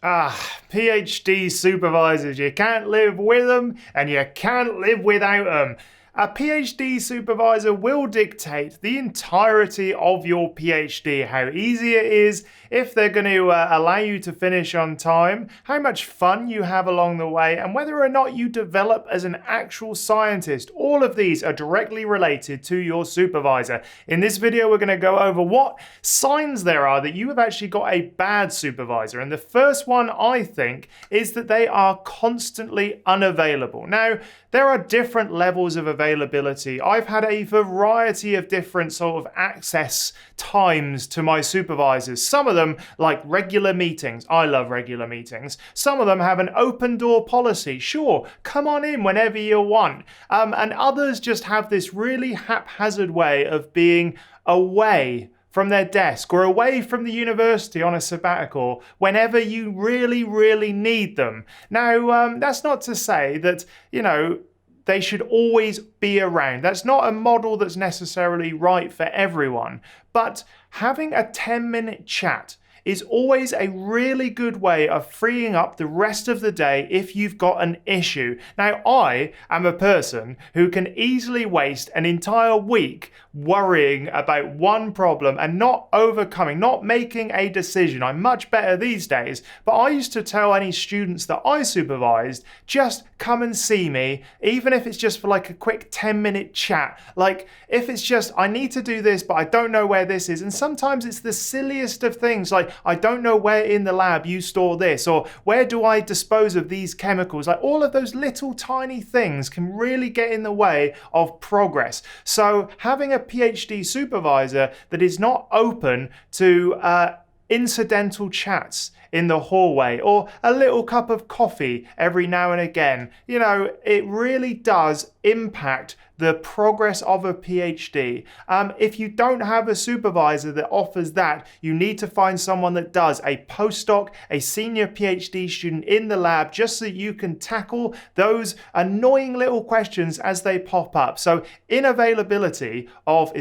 PhD supervisors. You can't live with them and you can't live without them. A PhD supervisor will dictate the entirety of your PhD, how easy it is, if they're going to allow you to finish on time, how much fun you have along the way, and whether or not you develop as an actual scientist. All of these are directly related to your supervisor. In this video, we're going to go over what signs there are that you have actually got a bad supervisor. And the first one, I think, is that they are constantly unavailable. Now, there are different levels of availability. I've had a variety of different sort of access times to my supervisors. Some of them, like regular meetings. I love regular meetings. Some of them have an open door policy. Sure, come on in whenever you want. And others just have this really haphazard way of being away from their desk or away from the university on a sabbatical whenever you really, really need them. Now, that's not to say that, they should always be around. That's not a model that's necessarily right for everyone. But having a 10-minute chat is always a really good way of freeing up the rest of the day if you've got an issue. Now, I am a person who can easily waste an entire week worrying about one problem and not making a decision. I'm much better these days, but I used to tell any students that I supervised, just come and see me, even if it's just for like a quick 10-minute chat. Like, if it's just, I need to do this, but I don't know where this is. And sometimes it's the silliest of things, like, I don't know where in the lab you store this, or where do I dispose of these chemicals? Like, all of those little tiny things can really get in the way of progress. So having a PhD supervisor that is not open to incidental chats in the hallway or a little cup of coffee every now and again, it really does impact the progress of a PhD. If you don't have a supervisor that offers that, you need to find someone that does, a postdoc, a senior PhD student in the lab, just so you can tackle those annoying little questions as they pop up. So unavailability of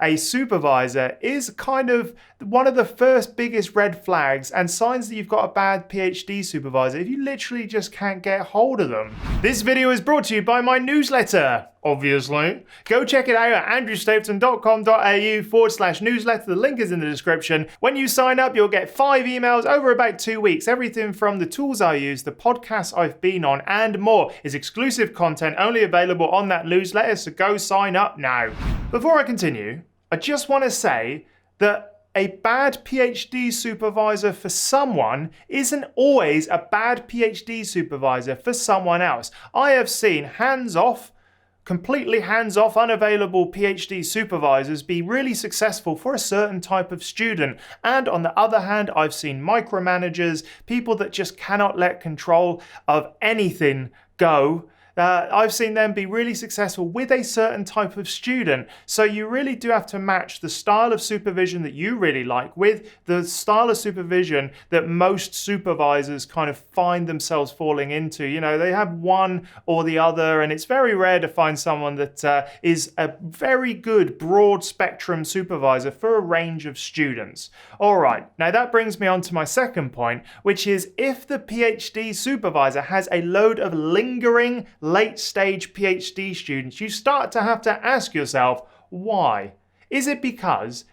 a supervisor is kind of one of the first biggest red flags and signs that you've got a bad PhD supervisor if you literally just can't get hold of them. This video is brought to you by my newsletter, obviously. Go check it out at andrewstapleton.com.au/newsletter. The link is in the description. When you sign up, you'll get 5 emails over about 2 weeks. Everything from the tools I use, the podcasts I've been on, and more is exclusive content only available on that newsletter, so go sign up now. Before I continue, I just want to say that a bad PhD supervisor for someone isn't always a bad PhD supervisor for someone else. I have seen completely hands-off, unavailable PhD supervisors be really successful for a certain type of student. And on the other hand, I've seen micromanagers, people that just cannot let control of anything go. I've seen them be really successful with a certain type of student. So you really do have to match the style of supervision that you really like with the style of supervision that most supervisors kind of find themselves falling into. They have one or the other, and it's very rare to find someone that is a very good broad spectrum supervisor for a range of students. All right, now that brings me on to my second point, which is if the PhD supervisor has a load of lingering late stage PhD students, you start to have to ask yourself, why? Is it because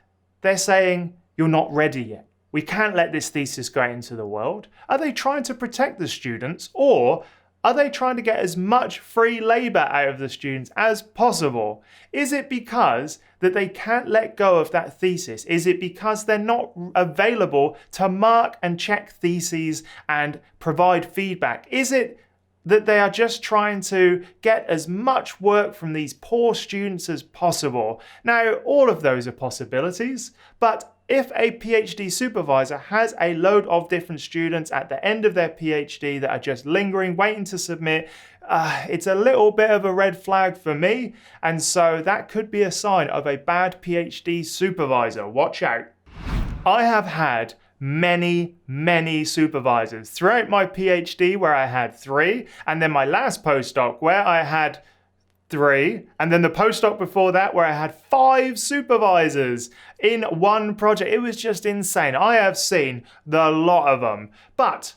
they're saying you're not ready yet? We can't let this thesis go out into the world. Are they trying to protect the students, or are they trying to get as much free labor out of the students as possible? Is it because that they can't let go of that thesis? Is it because they're not available to mark and check theses and provide feedback? Is it that they are just trying to get as much work from these poor students as possible? Now, all of those are possibilities, but if a PhD supervisor has a load of different students at the end of their PhD that are just lingering, waiting to submit, it's a little bit of a red flag for me, and so that could be a sign of a bad PhD supervisor. Watch out. I have had many supervisors throughout my PhD, where I had 3, and then my last postdoc where I had 3, and then the postdoc before that where I had 5 supervisors in one project. It was just insane. I have seen the lot of them. But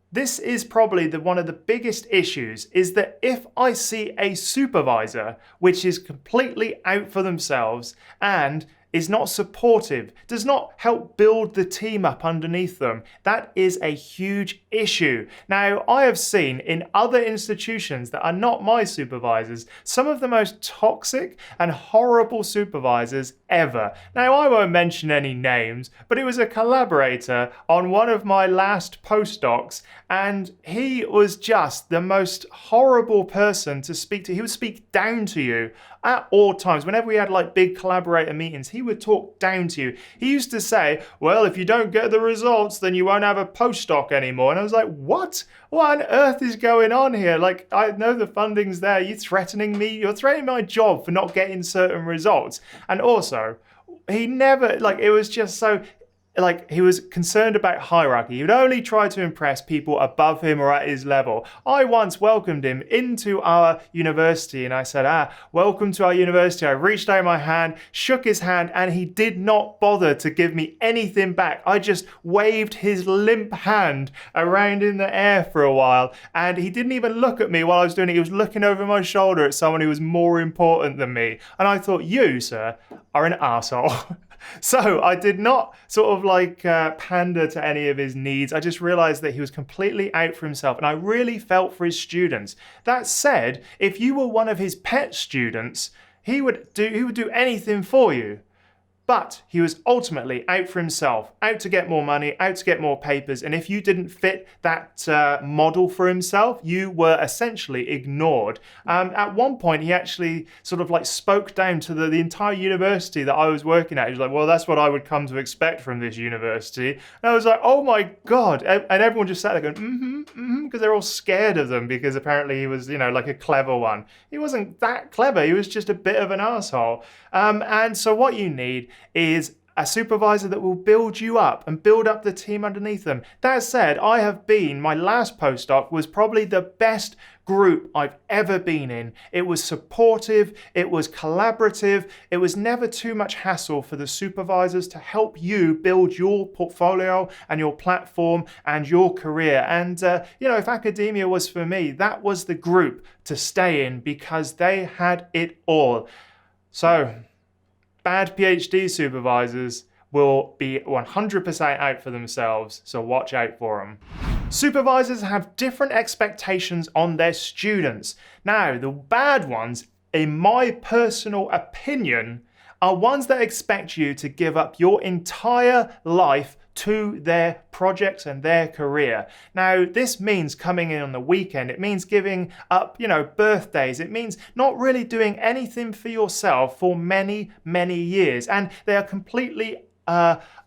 this is probably one of the biggest issues, is that if I see a supervisor which is completely out for themselves and is not supportive, does not help build the team up underneath them, that is a huge issue. Now, I have seen in other institutions that are not my supervisors, some of the most toxic and horrible supervisors ever. Now, I won't mention any names, but it was a collaborator on one of my last postdocs, and he was just the most horrible person to speak to. He would speak down to you at all times. Whenever we had like big collaborator meetings, he would talk down to you. He used to say, well, if you don't get the results, then you won't have a postdoc anymore. And I was like, what? What on earth is going on here? Like, I know the funding's there. You're threatening me. You're threatening my job for not getting certain results. And also, he never, like, it was just so, like, he was concerned about hierarchy. He would only try to impress people above him or at his level. I once welcomed him into our university and I said, welcome to our university. I reached out my hand, shook his hand, and he did not bother to give me anything back. I just waved his limp hand around in the air for a while, and he didn't even look at me while I was doing it. He was looking over my shoulder at someone who was more important than me. And I thought, you, sir, are an arsehole. So I did not sort of like pander to any of his needs. I just realized that he was completely out for himself, and I really felt for his students. That said, if you were one of his pet students, he would do anything for you. But he was ultimately out for himself, out to get more money, out to get more papers. And if you didn't fit that model for himself, you were essentially ignored. At one point, he actually sort of like spoke down to the entire university that I was working at. He was like, well, that's what I would come to expect from this university. And I was like, oh my God. And everyone just sat there going, because they're all scared of them because apparently he was, like a clever one. He wasn't that clever. He was just a bit of an asshole. And so what you need is a supervisor that will build you up and build up the team underneath them. That said, my last postdoc was probably the best group I've ever been in. It was supportive, it was collaborative, it was never too much hassle for the supervisors to help you build your portfolio and your platform and your career. And, if academia was for me, that was the group to stay in because they had it all. So, bad PhD supervisors will be 100% out for themselves, so watch out for them. Supervisors have different expectations on their students. Now, the bad ones, in my personal opinion, are ones that expect you to give up your entire life to their projects and their career. Now, this means coming in on the weekend. It means giving up, birthdays. It means not really doing anything for yourself for many, many years. And they are completely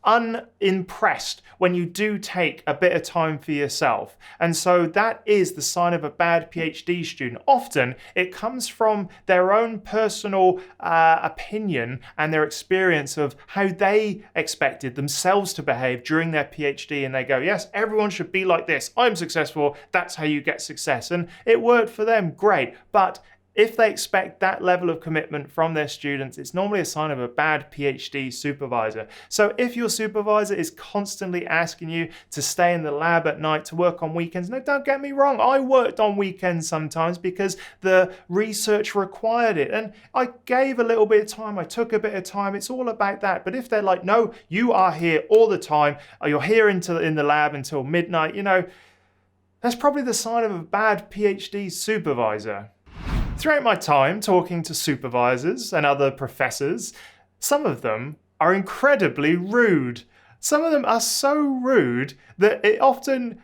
unimpressed when you do take a bit of time for yourself. And so that is the sign of a bad PhD student. Often it comes from their own personal opinion and their experience of how they expected themselves to behave during their PhD. And they go, yes, everyone should be like this. I'm successful. That's how you get success. And it worked for them. Great. But if they expect that level of commitment from their students, it's normally a sign of a bad PhD supervisor. So if your supervisor is constantly asking you to stay in the lab at night, to work on weekends, no, don't get me wrong, I worked on weekends sometimes because the research required it. And I gave a little bit of time, I took a bit of time, it's all about that. But if they're like, no, you are here all the time, or you're here in the lab until midnight, that's probably the sign of a bad PhD supervisor. Throughout my time talking to supervisors and other professors, some of them are incredibly rude. Some of them are so rude that it often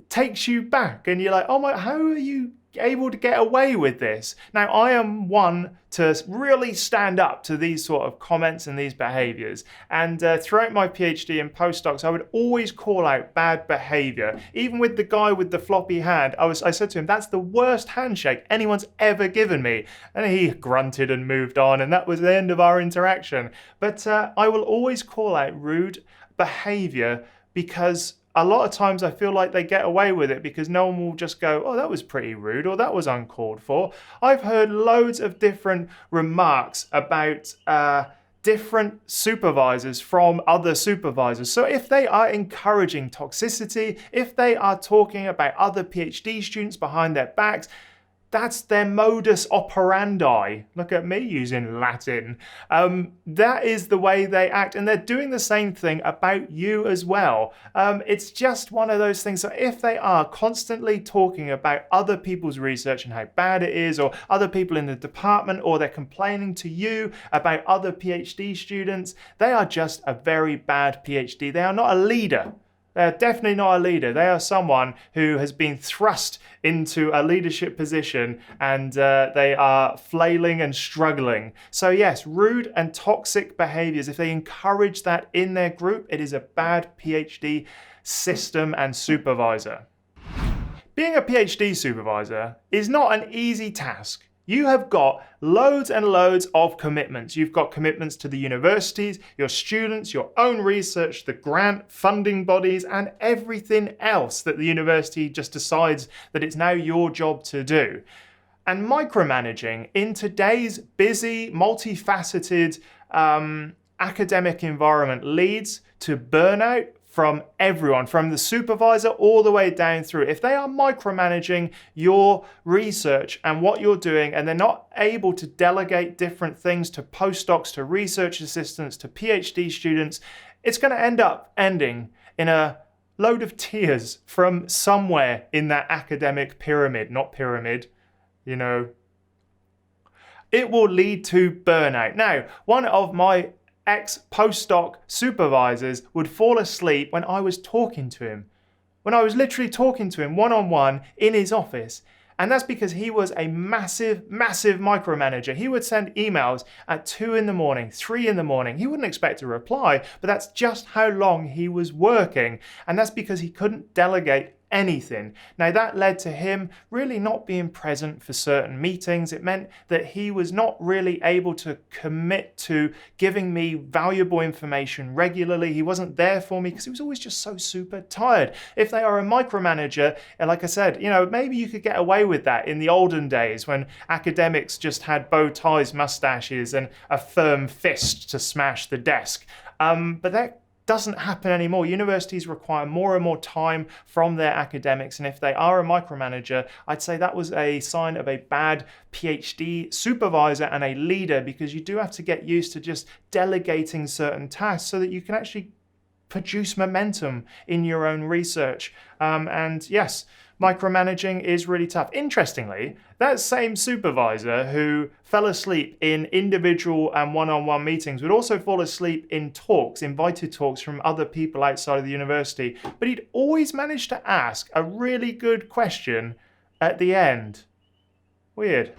takes you back and you're like, oh my, how are you able to get away with this? Now, I am one to really stand up to these sort of comments and these behaviors. And throughout my PhD and postdocs, I would always call out bad behavior. Even with the guy with the floppy hand, I said to him, that's the worst handshake anyone's ever given me. And he grunted and moved on, and that was the end of our interaction. But I will always call out rude behavior because a lot of times I feel like they get away with it because no one will just go, oh, that was pretty rude or that was uncalled for. I've heard loads of different remarks about different supervisors from other supervisors. So if they are encouraging toxicity, if they are talking about other PhD students behind their backs, that's their modus operandi. Look at me using Latin. That is the way they act, and they're doing the same thing about you as well. It's just one of those things. So if they are constantly talking about other people's research and how bad it is, or other people in the department, or they're complaining to you about other PhD students, they are just a very bad PhD. They are not a leader. They're definitely not a leader. They are someone who has been thrust into a leadership position and they are flailing and struggling. So yes, rude and toxic behaviors, if they encourage that in their group, it is a bad PhD system and supervisor. Being a PhD supervisor is not an easy task. You have got loads and loads of commitments. You've got commitments to the universities, your students, your own research, the grant funding bodies, and everything else that the university just decides that it's now your job to do. And micromanaging in today's busy, multifaceted academic environment leads to burnout from everyone, from the supervisor all the way down through. If they are micromanaging your research and what you're doing, and they're not able to delegate different things to postdocs, to research assistants, to PhD students, it's going to ending in a load of tears from somewhere in that academic pyramid, not pyramid, you know. It will lead to burnout. Now, one of my ex-postdoc supervisors would fall asleep when I was talking to him. When I was literally talking to him one-on-one in his office. And that's because he was a massive micromanager. He would send emails at 2 in the morning, 3 in the morning. He wouldn't expect a reply, but that's just how long he was working. And that's because he couldn't delegate anything. Now that led to him really not being present for certain meetings. It meant that he was not really able to commit to giving me valuable information regularly. He wasn't there for me because he was always just so super tired. If they are a micromanager, and like I said, you know, maybe you could get away with that in the olden days when academics just had bow ties, mustaches, and a firm fist to smash the desk. But that doesn't happen anymore. Universities require more and more time from their academics, and if they are a micromanager, I'd say that was a sign of a bad PhD supervisor and a leader, because you do have to get used to just delegating certain tasks so that you can actually produce momentum in your own research. And yes, micromanaging is really tough. Interestingly, that same supervisor who fell asleep in individual and one-on-one meetings would also fall asleep in talks, invited talks from other people outside of the university. But he'd always manage to ask a really good question at the end. Weird.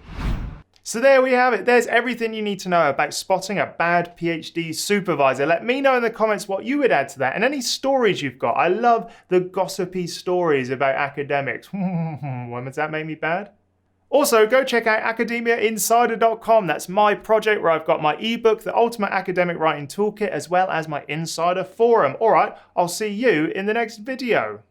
So there we have it. There's everything you need to know about spotting a bad PhD supervisor. Let me know in the comments what you would add to that and any stories you've got. I love the gossipy stories about academics. When does that make me bad? Also, go check out academiainsider.com. That's my project where I've got my ebook, The Ultimate Academic Writing Toolkit, as well as my Insider Forum. All right, I'll see you in the next video.